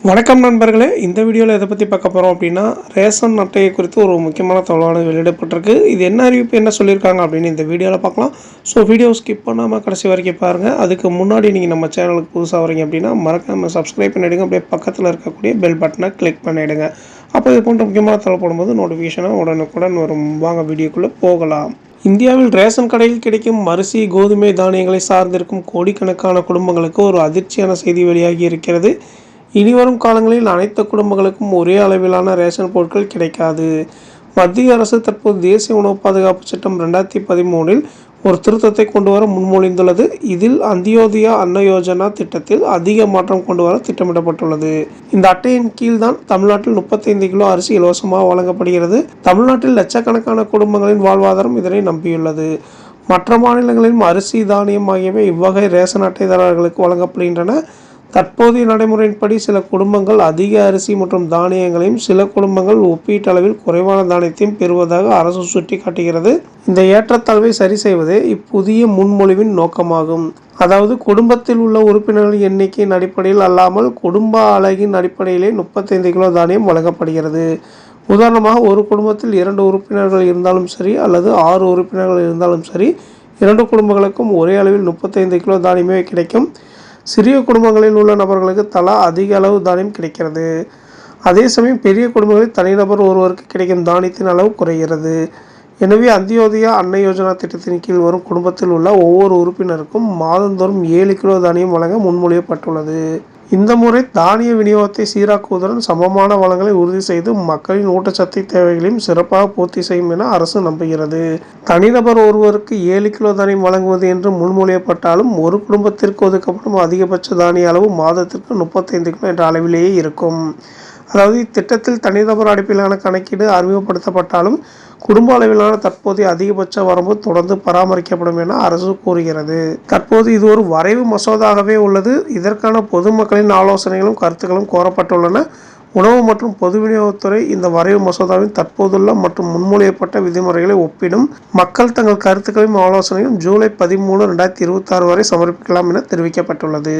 வணக்கம் நண்பர்களே, இந்த வீடியோவில் எதை பற்றி பார்க்க போகிறோம் அப்படின்னா, ரேஷன் அட்டையை குறித்து ஒரு முக்கியமான தகவலானது வெளியிடப்பட்டிருக்கு. இது என்ன அறிவிப்பு, என்ன சொல்லியிருக்காங்க அப்படின்னு இந்த வீடியோவில் பார்க்கலாம். ஸோ வீடியோ ஸ்கிப் பண்ணாமல் கடைசி வரைக்கும் பாருங்கள். அதுக்கு முன்னாடி நீங்கள் நம்ம சேனலுக்கு புதுசாக வரீங்க அப்படின்னா மறக்காமல் சப்ஸ்கிரைப் பண்ணிவிடுங்க. அப்படியே பக்கத்தில் இருக்கக்கூடிய பெல் பட்டனை கிளிக் பண்ணிவிடுங்க. அப்போ இது போன்ற முக்கியமான தகவல் போடும்போது நோட்டிஃபிகேஷனாக உடனுக்குடன் வரும். வாங்க வீடியோக்குள்ளே போகலாம். இந்தியாவில் ரேஷன் கடையில் கிடைக்கும் அரிசி, கோதுமை, தானியங்களை சார்ந்திருக்கும் கோடிக்கணக்கான குடும்பங்களுக்கு ஒரு அதிர்ச்சியான செய்தி வெளியாகி இருக்கிறது. இனிவரும் காலங்களில் அனைத்து குடும்பங்களுக்கும் ஒரே அளவிலான ரேஷன் பொருட்கள் கிடைக்காது. மத்திய அரசு தற்போது தேசிய உணவு பாதுகாப்பு சட்டம் 2013இல் ஒரு திருத்தத்தை கொண்டு வர முன்மொழிந்துள்ளது. இதில் அந்தியோதயா அன்ன யோஜனா திட்டத்தில் அதிக மாற்றம் கொண்டு வர திட்டமிடப்பட்டுள்ளது. இந்த அட்டையின் கீழ் தான் தமிழ்நாட்டில் 35 கிலோ அரிசி இலவசமாக வழங்கப்படுகிறது. தமிழ்நாட்டில் லட்சக்கணக்கான குடும்பங்களின் வாழ்வாதாரம் இதனை நம்பியுள்ளது. மற்ற மாநிலங்களிலும் அரிசி, தானியம் ஆகியவை இவ்வகை ரேஷன் அட்டைதாரர்களுக்கு வழங்கப்படுகின்றன. தற்போதைய நடைமுறையின்படி சில குடும்பங்கள் அதிக அரிசி மற்றும் தானியங்களையும், சில குடும்பங்கள் ஒப்பீட்டளவில் குறைவான தானியத்தையும் பெறுவதாக அரசு சுட்டிக்காட்டுகிறது. இந்த ஏற்றத்தாழ்வை சரி செய்வதே இப்புதிய முன்மொழிவின் நோக்கமாகும். அதாவது குடும்பத்தில் உள்ள உறுப்பினர்களின் எண்ணிக்கையின் அடிப்படையில் அல்லாமல் குடும்ப அலகின் அடிப்படையிலே 35 கிலோ தானியம் வழங்கப்படுகிறது. உதாரணமாக, ஒரு குடும்பத்தில் 2 உறுப்பினர்கள் இருந்தாலும் சரி அல்லது 6 உறுப்பினர்கள் இருந்தாலும் சரி, 2 குடும்பங்களுக்கும் ஒரே அளவில் 35 கிலோ தானியமே கிடைக்கும். சிறிய குடும்பங்களில் உள்ள நபர்களுக்கு தலா அதிக அளவு தானியம் கிடைக்கிறது. அதே சமயம் பெரிய குடும்பங்களில் தனிநபர் ஒருவருக்கு கிடைக்கும் தானியத்தின் அளவு குறைகிறது. எனவே அந்தியோதயா அன்ன யோஜனா திட்டத்தின் கீழ் வரும் குடும்பத்தில் உள்ள ஒவ்வொரு உறுப்பினருக்கும் மாதந்தோறும் 7 கிலோ தானியம் வழங்க முன்மொழியப்பட்டுள்ளது. இந்த முறை தானிய விநியோகத்தை சீராக்குவதுடன் சமமான வளங்களை உறுதி செய்து மக்களின் ஊட்டச்சத்து தேவைகளையும் சிறப்பாக பூர்த்தி செய்யும் என அரசு நம்புகிறது. தனிநபர் ஒருவருக்கு 7 கிலோ தானியம் வழங்குவது என்று முன்மொழியப்பட்டாலும் ஒரு குடும்பத்திற்கு ஒதுக்கப்படும் அதிகபட்ச தானிய அளவு மாதத்திற்கு 35 கிலோ என்ற அளவிலேயே இருக்கும். அதாவது இத்திட்டத்தில் தனிநபர் அடிப்படையிலான கணக்கீடு அறிமுகப்படுத்தப்பட்டாலும் குடும்ப அளவிலான தற்போதைய அதிகபட்ச வரம்பு தொடர்ந்து பராமரிக்கப்படும் என அரசு கூறுகிறது. தற்போது இது ஒரு வரைவு மசோதாகவே உள்ளது. இதற்கான பொதுமக்களின் ஆலோசனைகளும் கருத்துக்களும் கோரப்பட்டுள்ளன. உணவு மற்றும் பொது விநியோகத்துறை இந்த வரைவு மசோதாவின் தற்போதுள்ள மற்றும் முன்மொழியப்பட்ட விதிமுறைகளை ஒப்பிடும். மக்கள் தங்கள் கருத்துக்களையும் ஆலோசனையும் ஜூலை 13, 2026 வரை சமர்ப்பிக்கலாம் என தெரிவிக்கப்பட்டுள்ளது.